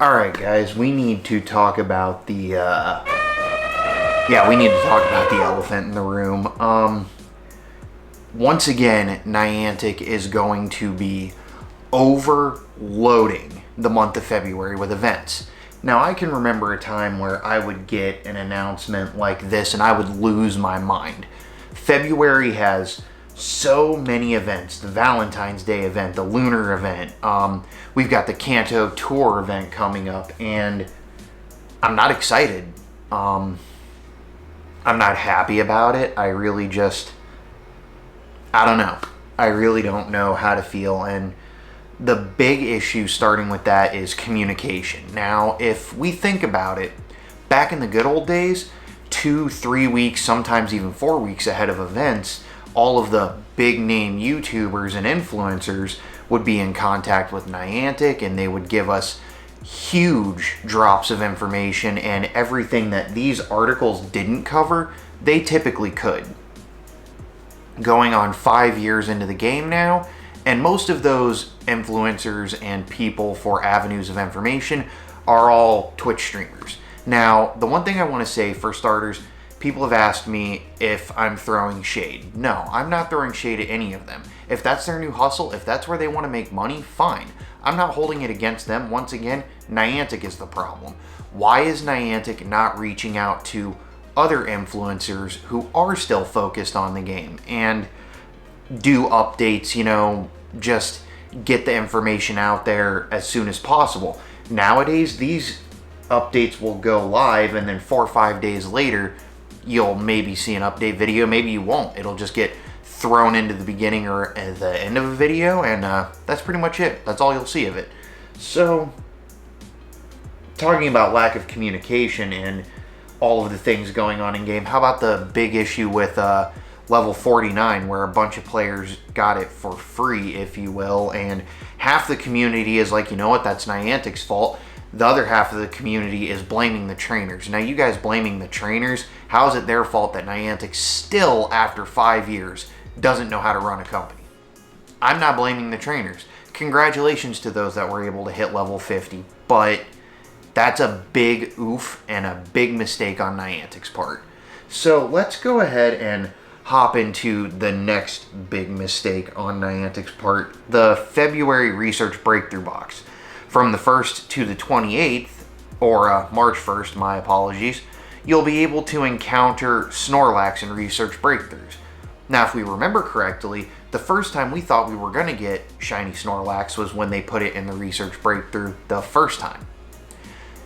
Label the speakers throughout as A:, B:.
A: Alright guys, we need to talk about the, we need to talk about the elephant in the room. Once again, Niantic is going to be overloading the month of February with events. Now, I can remember a time where I would get an announcement like this and I would lose my mind. February has so many events. The Valentine's Day event, the Lunar event, we've got the Kanto Tour event coming up, and I'm not excited. I'm not happy about it. I really just, I don't know. I really don't know how to feel, and the big issue starting with that is communication. Now, if we think about it, back in the good old days, 2-3 weeks, sometimes even 4 weeks ahead of events, all of the big name YouTubers and influencers would be in contact with Niantic, and they would give us huge drops of information, and everything that these articles didn't cover, they typically could. Going on 5 years into the game now, and most of those influencers and people for avenues of information are all Twitch streamers. Now, the one thing I want to say for starters, people have asked me if I'm throwing shade. No, I'm not throwing shade at any of them. If that's their new hustle, if that's where they want to make money, fine. I'm not holding it against them. Once again, Niantic is the problem. Why is Niantic not reaching out to other influencers who are still focused on the game and do updates, you know, just get the information out there as soon as possible? Nowadays, these updates will go live, and then 4 or 5 days later, you'll maybe see an update video, maybe you won't. It'll just get thrown into the beginning or at the end of a video, and that's pretty much it. That's all you'll see of it. So, talking about lack of communication and all of the things going on in game, how about the big issue with level 49, where a bunch of players got it for free, if you will, and half the community is like, you know what, that's Niantic's fault. The other half of the community is blaming the trainers. Now, you guys blaming the trainers, how is it their fault that Niantic still, after 5 years, doesn't know how to run a company? I'm not blaming the trainers. Congratulations to those that were able to hit level 50, but that's a big oof and a big mistake on Niantic's part. So let's go ahead and hop into the next big mistake on Niantic's part, the February Research Breakthrough Box. From the 1st to the 28th, or March 1st, my apologies, you'll be able to encounter Snorlax in Research Breakthroughs. Now, if we remember correctly, the first time we thought we were going to get shiny Snorlax was when they put it in the Research Breakthrough the first time.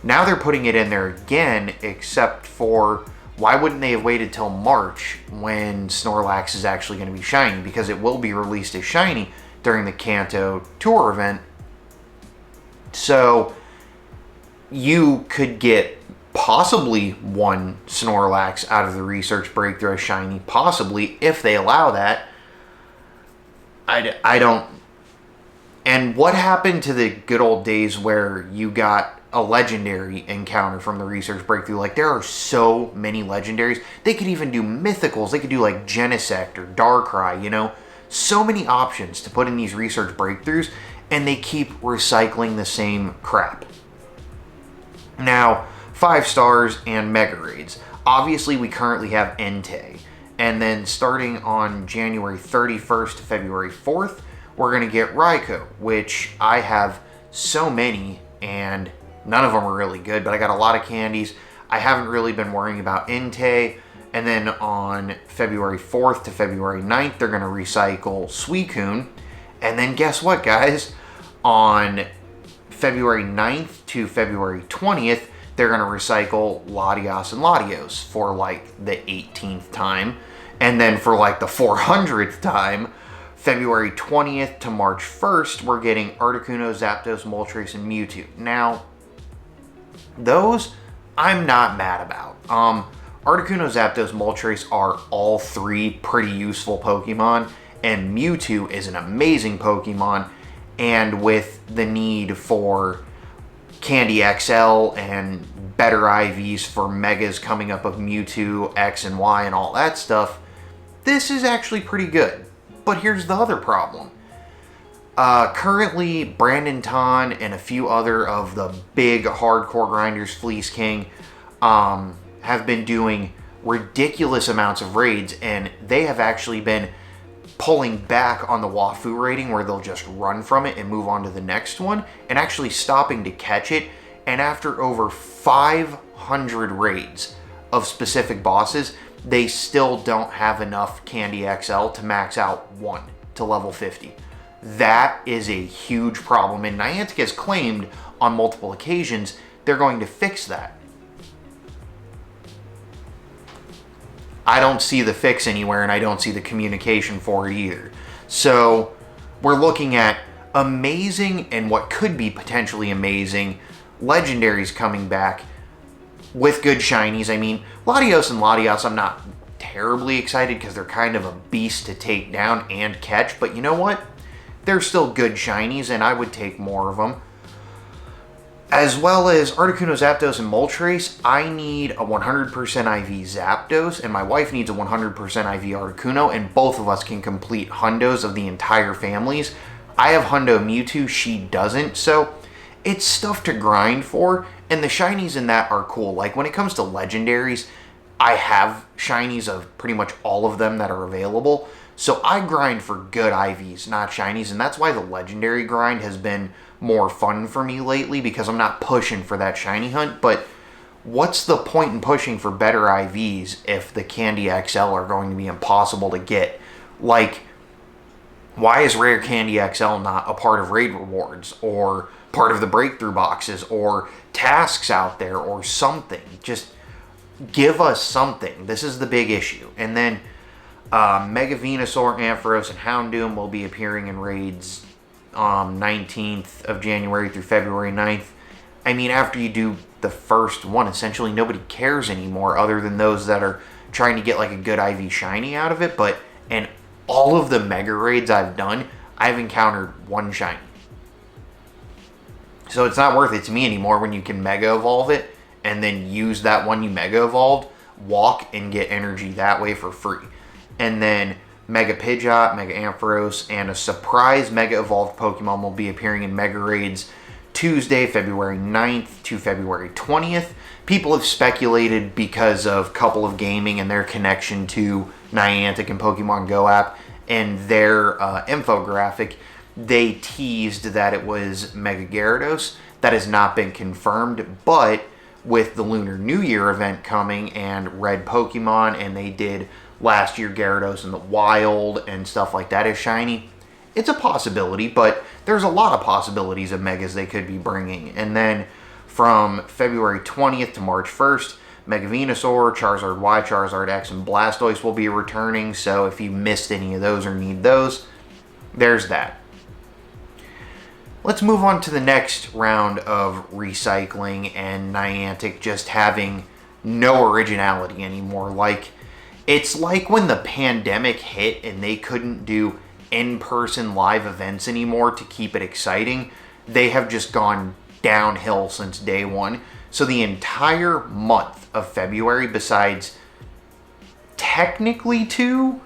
A: Now they're putting it in there again, except for, why wouldn't they have waited till March when Snorlax is actually going to be shiny? Because it will be released as shiny during the Kanto Tour event. So you could get possibly one Snorlax out of the Research Breakthrough as shiny, possibly, if they allow that. I don't. And what happened to the good old days where you got a legendary encounter from the Research Breakthrough? Like, there are so many legendaries. They could even do mythicals. They could do like Genesect or Darkrai, you know. So many options to put in these Research Breakthroughs, and they keep recycling the same crap. Now, 5 stars and Mega Raids. Obviously, we currently have Entei. And then starting on January 31st to February 4th, we're going to get Raikou, which I have so many, and none of them are really good, but I got a lot of candies. I haven't really been worrying about Entei. And then on February 4th to February 9th, they're going to recycle Suicune. And then guess what, guys? On February 9th to February 20th, they're going to recycle Latios and Latios for like the 18th time. And then for like the 400th time, February 20th to March 1st, we're getting Articuno, Zapdos, Moltres, and Mewtwo. Now, those I'm not mad about. Articuno, Zapdos, Moltres are all 3 pretty useful Pokemon, and Mewtwo is an amazing Pokemon, and with the need for Candy XL and better IVs for Megas coming up of Mewtwo, X and Y and all that stuff, this is actually pretty good. But here's the other problem. Currently, Brandon Ton and a few other of the big hardcore grinders, Fleece King, have been doing ridiculous amounts of raids, and they have actually been pulling back on the Wafu rating where they'll just run from it and move on to the next one, and actually stopping to catch it. And after over 500 raids of specific bosses, they still don't have enough Candy XL to max out one to level 50. That is a huge problem, and Niantic has claimed on multiple occasions they're going to fix that. I don't see the fix anywhere, and I don't see the communication for it either. So we're looking at amazing and what could be potentially amazing legendaries coming back with good shinies. I mean, Latios and Latias, I'm not terribly excited because they're kind of a beast to take down and catch, but you know what? They're still good shinies, and I would take more of them. As well as Articuno, Zapdos, and Moltres, I need a 100% IV Zapdos, and my wife needs a 100% IV Articuno, and both of us can complete Hundos of the entire families. I have Hundo Mewtwo, she doesn't, so it's stuff to grind for, and the shinies in that are cool. Like, when it comes to legendaries, I have shinies of pretty much all of them that are available, so I grind for good IVs, not shinies, and that's why the legendary grind has been more fun for me lately, because I'm not pushing for that shiny hunt. But what's the point in pushing for better IVs if the Candy XL are going to be impossible to get? Like, why is Rare Candy XL not a part of raid rewards, or part of the breakthrough boxes, or tasks out there, or something? Just give us something. This is the big issue. And then Mega Venusaur, Ampharos, and Houndoom will be appearing in raids 19th of January through February 9th. I mean, after you do the first one, essentially nobody cares anymore other than those that are trying to get like a good IV shiny out of it. But in all of the mega raids I've done, I've encountered one shiny. So it's not worth it to me anymore when you can mega evolve it and then use that one you mega evolved, walk and get energy that way for free. And then Mega Pidgeot, Mega Ampharos, and a surprise Mega Evolved Pokemon will be appearing in Mega Raids Tuesday, February 9th to February 20th. People have speculated because of Couple of Gaming and their connection to Niantic and Pokemon GO app and their infographic. They teased that it was Mega Gyarados. That has not been confirmed, but with the Lunar New Year event coming and Red Pokemon, and they did last year Gyarados in the wild and stuff like that is shiny, it's a possibility, but there's a lot of possibilities of megas they could be bringing. And then from February 20th to March 1st, Mega Venusaur, Charizard Y, Charizard X, and Blastoise will be returning, so if you missed any of those or need those, there's that. Let's move on to the next round of recycling and Niantic just having no originality anymore. Like, it's like when the pandemic hit and they couldn't do in-person live events anymore to keep it exciting. They have just gone downhill since day one. So the entire month of February, besides technically 2,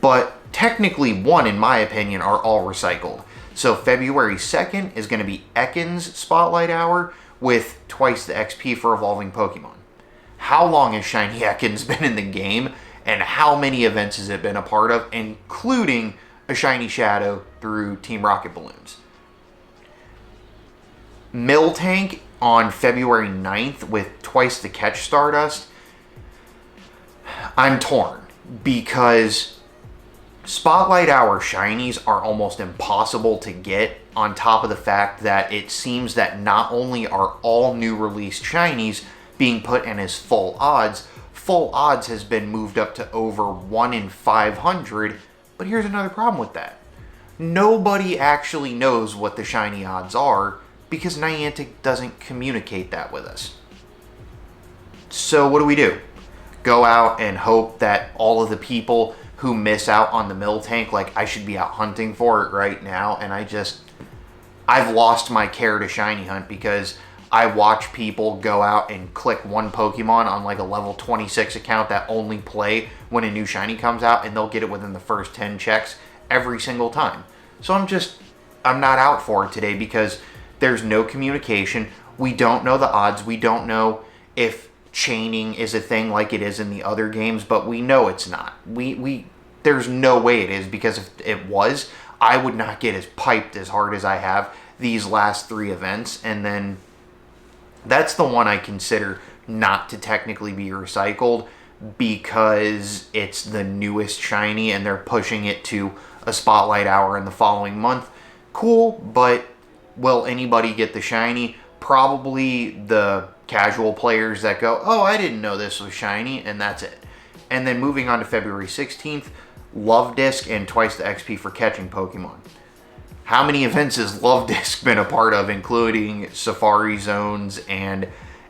A: but technically 1 in my opinion, are all recycled. So February 2nd is going to be Ekans Spotlight Hour with twice the XP for evolving Pokemon. How long has Shiny Ekans been in the game, and how many events has it been a part of, including a Shiny Shadow through Team Rocket Balloons? Miltank on February 9th with twice the catch Stardust. I'm torn because Spotlight Hour shinies are almost impossible to get, on top of the fact that it seems that not only are all new released shinies being put in as full odds has been moved up to over 1 in 500, but here's another problem with that. Nobody actually knows what the shiny odds are because Niantic doesn't communicate that with us. So what do? Go out and hope that all of the people who miss out on the Miltank, like I should be out hunting for it right now, and I've lost my care to shiny hunt because I watch people go out and click one Pokemon on like a level 26 account that only play when a new shiny comes out, and they'll get it within the first 10 checks every single time. So I'm just not out for it today because there's no communication. We don't know the odds. We don't know if chaining is a thing like it is in the other games, but we know it's not. There's no way it is, because if it was, I would not get as piped as hard as I have these last 3 events. And then that's the one I consider not to technically be recycled because it's the newest shiny and they're pushing it to a spotlight hour in the following month. Cool, but will anybody get the shiny? Probably the casual players that go, oh, I didn't know this was shiny, and that's it. And then moving on to February 16th, Love Disc and twice the XP for catching Pokemon. How many events has Love Disc been a part of, including Safari Zones and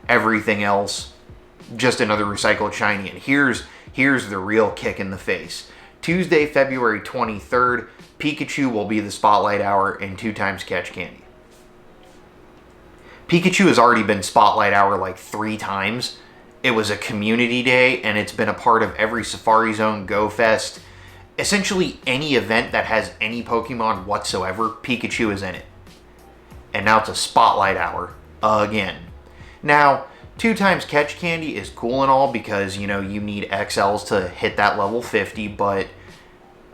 A: everything else? Just another recycled shiny. And here's the real kick in the face. Tuesday, February 23rd, Pikachu will be the spotlight hour and 2 times catch candy. Pikachu has already been spotlight hour like 3 times. It was a community day, and it's been a part of every Safari Zone, Go Fest. Essentially any event that has any Pokemon whatsoever, Pikachu is in it. And now it's a spotlight hour again. Now, 2 times catch candy is cool and all because, you know, you need XLs to hit that level 50, but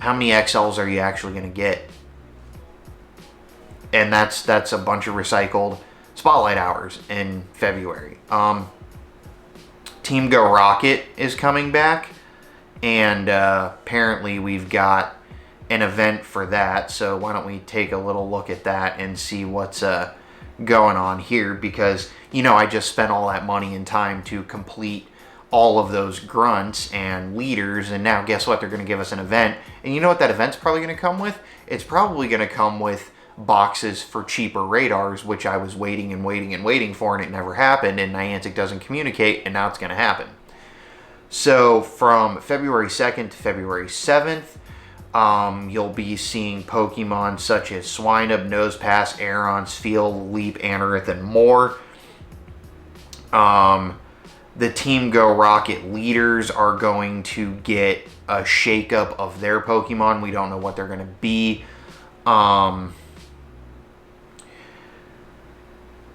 A: how many XLs are you actually going to get? And that's a bunch of recycled spotlight hours in February. Team Go Rocket is coming back, and apparently we've got an event for that, so why don't we take a little look at that and see what's going on here, because, you know, I just spent all that money and time to complete all of those grunts and leaders, and now guess what? They're going to give us an event, and you know what that event's probably going to come with? It's probably going to come with boxes for cheaper radars, which I was waiting and waiting and waiting for, and it never happened, and Niantic doesn't communicate, and now it's going to happen. So from February 2nd to February 7th, you'll be seeing Pokemon such as Swinub, Nosepass, Aeron, Spheal, Leap, Anorith, and more. The Team Go Rocket leaders are going to get a shakeup of their Pokemon. We don't know what they're going to be.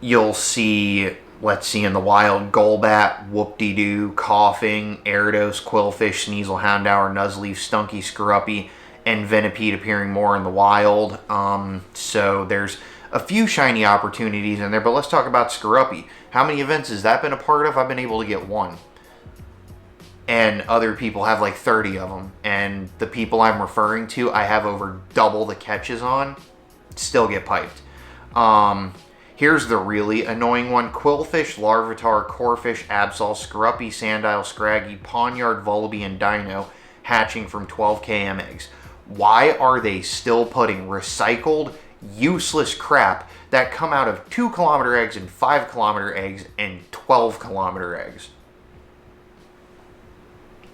A: You'll see, let's see, in the wild, Golbat, Whoop-De-Doo, Coughing, Gyarados, Quillfish, Sneasel, Houndour, Nuzleaf, Stunky, Scrupy, and Venipede appearing more in the wild. So there's a few shiny opportunities in there, but let's talk about Scrupy. How many events has that been a part of? I've been able to get 1. And other people have like 30 of them. And the people I'm referring to, I have over double the catches on. Still get piped. Here's the really annoying one. Quillfish, Larvitar, Corphish, Absol, Scrupy, Sandile, Scraggy, Pawniard, Vullaby, and Dino hatching from 12 km eggs. Why are they still putting recycled, useless crap that come out of 2 km eggs and 5 km eggs and 12 km eggs?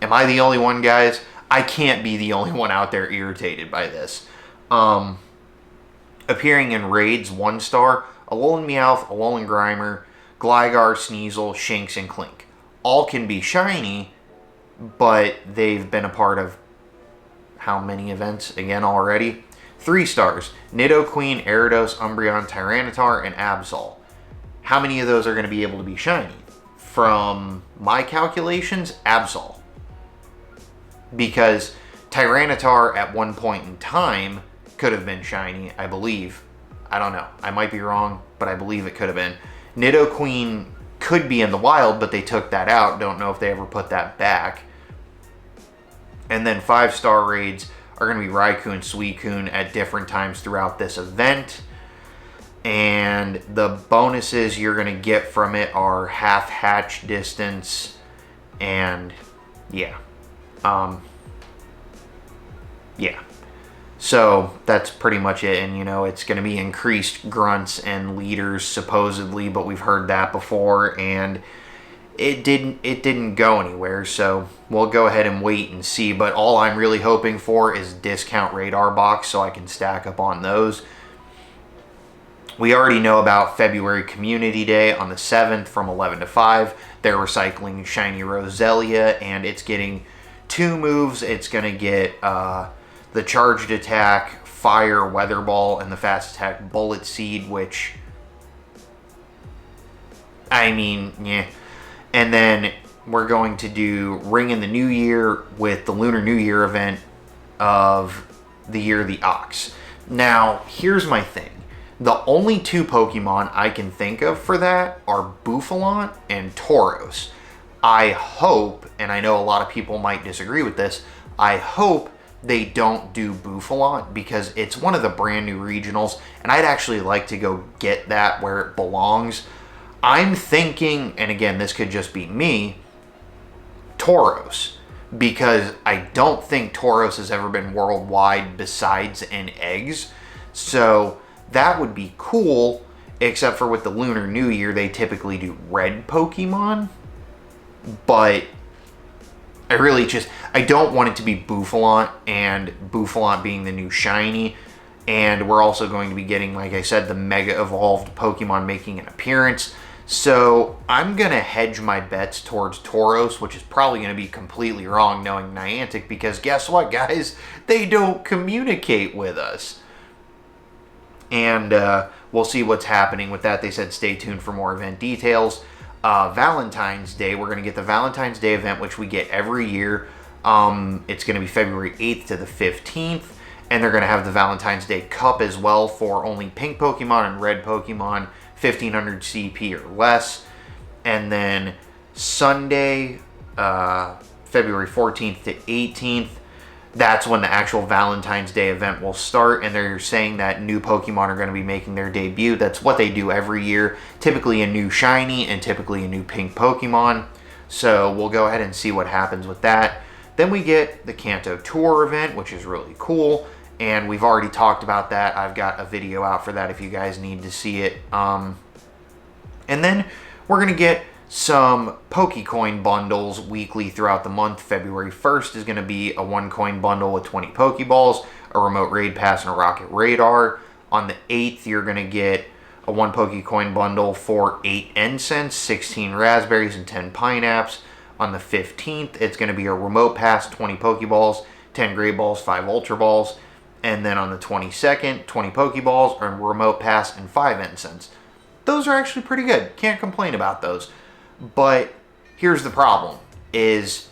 A: Am I the only one, guys? I can't be the only one out there irritated by this. Appearing in raids, 1-star, Alolan Meowth, Alolan Grimer, Gligar, Sneasel, Shinx, and Clink. All can be shiny, but they've been a part of how many events again already? 3 stars, Nidoqueen, Gyarados, Umbreon, Tyranitar, and Absol. How many of those are going to be able to be shiny? From my calculations, Absol. Because Tyranitar at one point in time could have been shiny, I believe. I don't know. I might be wrong, but I believe it could have been. Nidoqueen could be in the wild, but they took that out. Don't know if they ever put that back. And then 5-star raids are going to be Raikou and Suicune at different times throughout this event. And the bonuses you're going to get from it are half hatch distance and yeah. Yeah. So that's pretty much it, and you know, it's going to be increased grunts and leaders supposedly, but we've heard that before, and it didn't go anywhere, so we'll go ahead and wait and see. But all I'm really hoping for is discount radar box so I can stack up on those. We already know about February Community Day on the 7th from 11 to 5. They're recycling Shiny Roselia, and it's getting 2 moves. It's going to get the charged attack Fire Weather Ball and the Fast Attack Bullet Seed, which, I mean, yeah. And then we're going to do Ring in the New Year with the Lunar New Year event of the Year of the Ox. Now, here's my thing. The only two Pokemon I can think of for that are Bouffalant and Tauros. I hope, and I know a lot of people might disagree with this, I hope they don't do Bouffalant because it's one of the brand new regionals, and I'd actually like to go get that where it belongs. I'm thinking, and again, this could just be me, Tauros, because I don't think Tauros has ever been worldwide besides in eggs. So that would be cool, except for with the Lunar New Year, they typically do red Pokemon. But I don't want it to be Bouffalant, and Bouffalant being the new shiny. And we're also going to be getting, like I said, the Mega Evolved Pokemon making an appearance. So I'm going to hedge my bets towards Tauros, which is probably going to be completely wrong knowing Niantic, because guess what, guys? They don't communicate with us. And we'll see what's happening with that. They said stay tuned for more event details. Valentine's Day, we're going to get the Valentine's Day event, which we get every year. It's going to be February 8th to the 15th. And they're going to have the Valentine's Day Cup as well for only pink Pokemon and red Pokemon, 1500 CP or less. And then Sunday, February 14th to 18th, that's when the actual Valentine's Day event will start. And they're saying that new Pokemon are going to be making their debut. That's what they do every year. Typically a new shiny and typically a new pink Pokemon. So we'll go ahead and see what happens with that. Then we get the Kanto Tour event, which is really cool. And we've already talked about that. I've got a video out for that if you guys need to see it. And then we're going to get some Pokcoin Bundles weekly throughout the month. February 1st is going to be a 1-coin bundle with 20 Pokeballs, a remote raid pass, and a rocket radar. On the 8th, you're going to get a 1 Pokcoin bundle for 8 incense, 16 raspberries, and 10 pineapples. On the 15th, it's going to be a remote pass, 20 Pokeballs, 10 Great Balls, 5 Ultra Balls. And then on the 22nd, 20 Pokeballs, a remote pass, and 5 incense. Those are actually pretty good. Can't complain about those. But here's the problem, is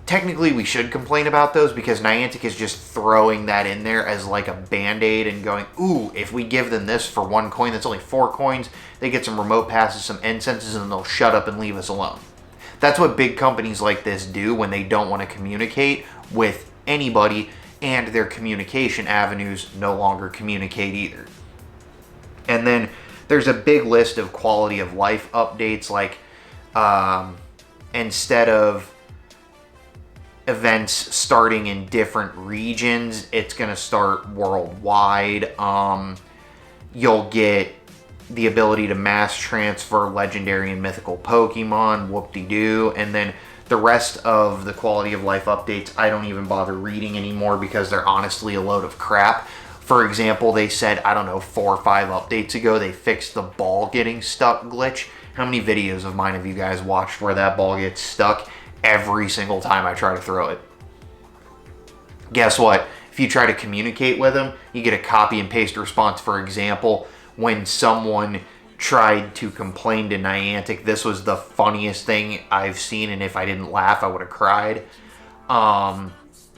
A: technically we should complain about those because Niantic is just throwing that in there as like a band-aid and going, ooh, if we give them this for 1 coin, that's only 4 coins, they get some remote passes, some incenses, and they'll shut up and leave us alone. That's what big companies like this do when they don't want to communicate with anybody, and their communication avenues no longer communicate either. And then there's a big list of quality of life updates, like instead of events starting in different regions, it's going to start worldwide. You'll get the ability to mass transfer legendary and mythical Pokemon, whoop-de-doo, and then the rest of the quality of life updates I don't even bother reading anymore because they're honestly a load of crap. For example, they said, I don't know, 4 or 5 updates ago, they fixed the ball getting stuck glitch. How many videos of mine have you guys watched where that ball gets stuck every single time I try to throw it? Guess what? If you try to communicate with them, you get a copy and paste response. For example, when someone tried to complain to Niantic, this was the funniest thing I've seen, and if I didn't laugh, I would have cried.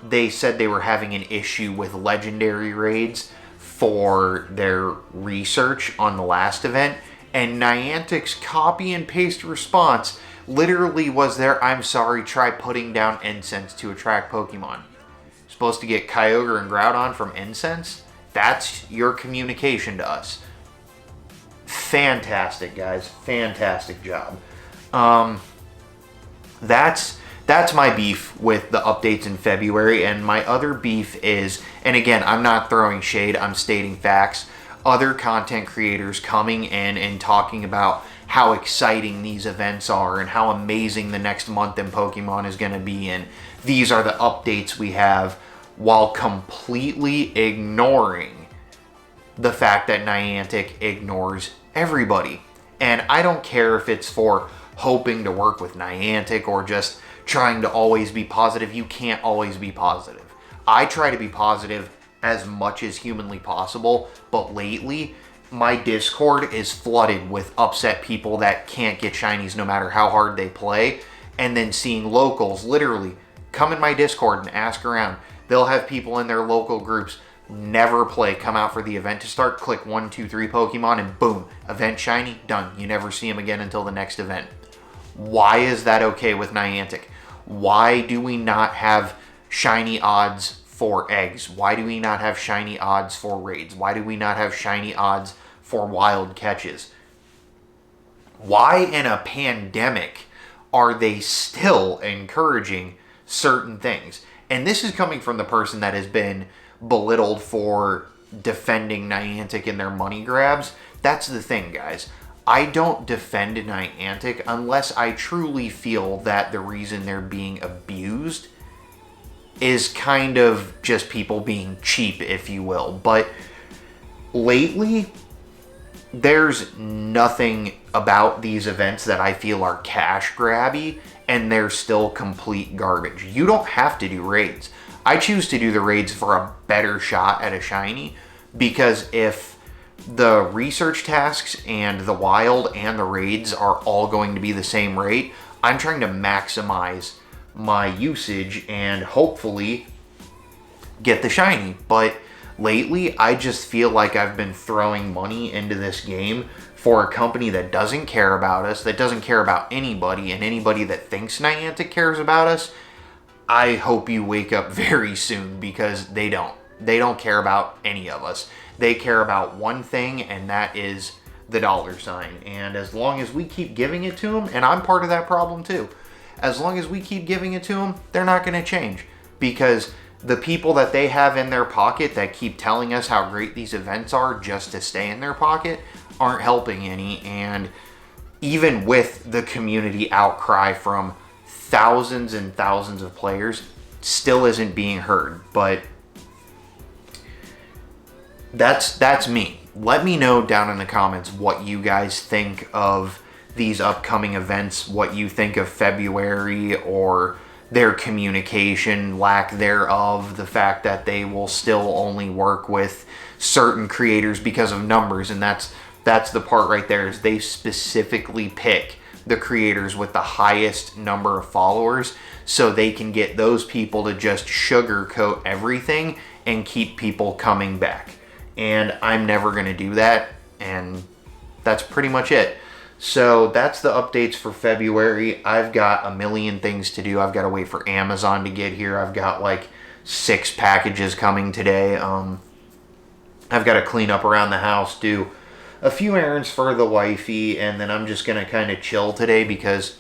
A: They said they were having an issue with legendary raids for their research on the last event, and Niantic's copy and paste response literally was there, I'm sorry, try putting down incense to attract Pokemon. Supposed to get Kyogre and Groudon from incense? That's your communication to us. Fantastic, guys. Fantastic job. That's my beef with the updates in February, and my other beef is, and again, I'm not throwing shade, I'm stating facts, other content creators coming in and talking about how exciting these events are and how amazing the next month in Pokemon is going to be, and these are the updates we have, while completely ignoring the fact that Niantic ignores everybody. And I don't care if it's for hoping to work with Niantic or just trying to always be positive. You can't always be positive. I try to be positive as much as humanly possible, but lately, my Discord is flooded with upset people that can't get shinies no matter how hard they play, and then seeing locals literally come in my Discord and ask around. They'll have people in their local groups never play, come out for the event to start, click 1, 2, 3 Pokemon, and boom, event shiny, done. You never see them again until the next event. Why is that okay with Niantic? Why do we not have shiny odds for eggs? Why do we not have shiny odds for raids? Why do we not have shiny odds for wild catches? Why in a pandemic are they still encouraging certain things? And this is coming from the person that has been belittled for defending Niantic and their money grabs. That's the thing, guys. I don't defend Niantic unless I truly feel that the reason they're being abused is kind of just people being cheap, if you will. But lately, there's nothing about these events that I feel are cash grabby, and they're still complete garbage. You don't have to do raids. I choose to do the raids for a better shot at a shiny, because if the research tasks and the wild and the raids are all going to be the same rate, I'm trying to maximize my usage and hopefully get the shiny. But lately, I just feel like I've been throwing money into this game for a company that doesn't care about us, that doesn't care about anybody, and anybody that thinks Niantic cares about us, I hope you wake up very soon, because they don't. They don't care about any of us. They care about one thing, and that is the $. And as long as we keep giving it to them, and I'm part of that problem too, as long as we keep giving it to them, they're not going to change, because the people that they have in their pocket that keep telling us how great these events are just to stay in their pocket aren't helping any. And even with the community outcry from thousands and thousands of players, still isn't being heard. But that's me. Let me know down in the comments what you guys think of these upcoming events, what you think of February, or their communication, lack thereof, the fact that they will still only work with certain creators because of numbers. And that's the part right there, is they specifically pick the creators with the highest number of followers so they can get those people to just sugarcoat everything and keep people coming back. And I'm never going to do that, and that's pretty much it. So that's the updates for February. I've got a million things to do. I've got to wait for Amazon to get here. I've got like 6 packages coming today. I've got to clean up around the house, do a few errands for the wifey, and then I'm just going to kind of chill today because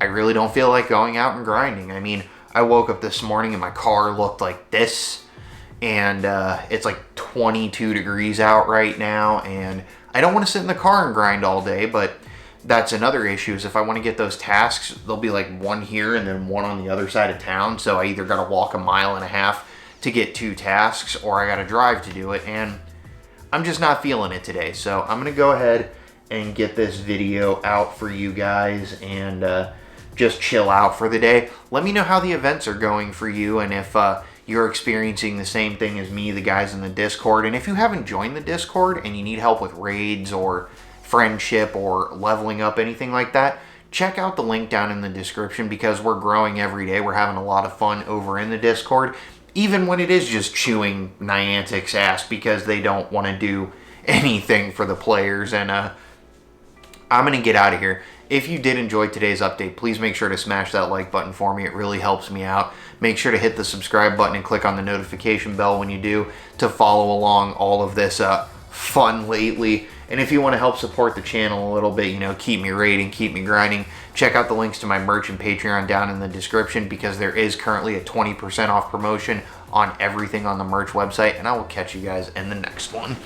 A: I really don't feel like going out and grinding. I mean, I woke up this morning and my car looked like this, and it's like 22 degrees out right now, and I don't want to sit in the car and grind all day, but that's another issue, is if I want to get those tasks, there'll be like one here and then one on the other side of town, so I either got to walk 1.5 miles to get 2 tasks, or I got to drive to do it, and I'm just not feeling it today. So I'm going to go ahead and get this video out for you guys and just chill out for the day. Let me know how the events are going for you, and if you're experiencing the same thing as me, the guys in the Discord. And if you haven't joined the Discord and you need help with raids or friendship or leveling up, anything like that, check out the link down in the description, because we're growing every day. We're having a lot of fun over in the Discord, even when it is just chewing Niantic's ass because they don't want to do anything for the players. And I'm going to get out of here. If you did enjoy today's update, please make sure to smash that like button for me. It really helps me out. Make sure to hit the subscribe button and click on the notification bell when you do, to follow along all of this fun lately. And if you want to help support the channel a little bit, you know, keep me rating, keep me grinding, check out the links to my merch and Patreon down in the description, because there is currently a 20% off promotion on everything on the merch website. And I will catch you guys in the next one.